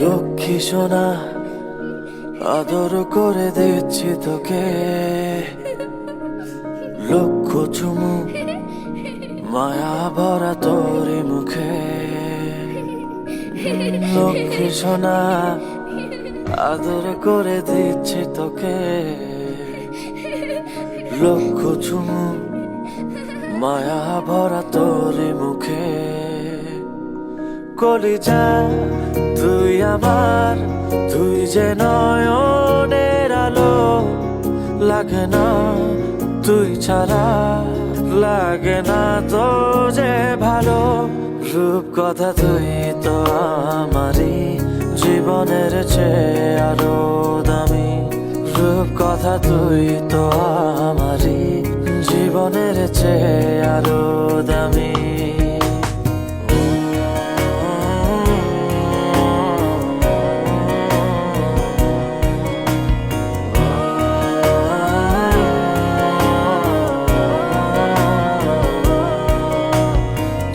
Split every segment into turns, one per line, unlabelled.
লক্ষ্মী সোনা আদর করে দিচ্ছি তোকে, লক্ষ চুমু মায়া ভরা তোরি মুখে। লক্ষ্মী সোনা আদর করে দিচ্ছি তোকে, লক্ষ চুমু মায়া ভরা তোরি মুখে। কলিজা তুই আমার, তুই যে নয়নের আলো, লাগে না তুই ছাড়া, লাগে না তো যে ভালো। রূপ কথা তুই তো আমারই জীবনের চেয়ে আরো দামি, রূপ কথা তুই তো আমারই জীবনের চেয়ে আরো দামি।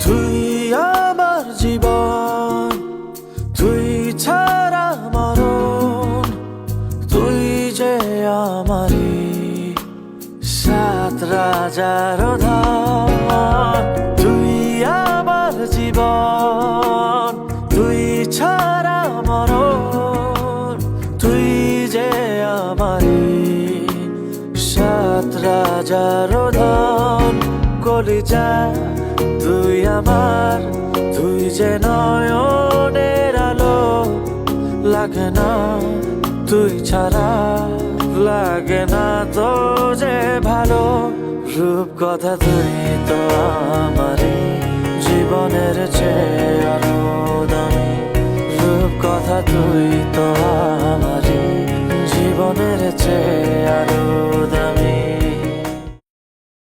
তুই আমার জীবন, তুই ছাড়া মরণ, তুই যে আমারই সাত রাজার ধন। তুই আমার জীবন, তুই ছাড়া মরণ, তুই যে আমারই সাত রাজার ধন। কলিজা তুই আমার, তুই যে নয়নের আলো, লাগে না তুই ছাড়া, লাগে না তো যে ভালো। রূপ কথা তুই তো আমারই জীবনের চেয়ে আরো দামি, রূপ কথা তুই তো আমারই জীবনের চেয়ে আরো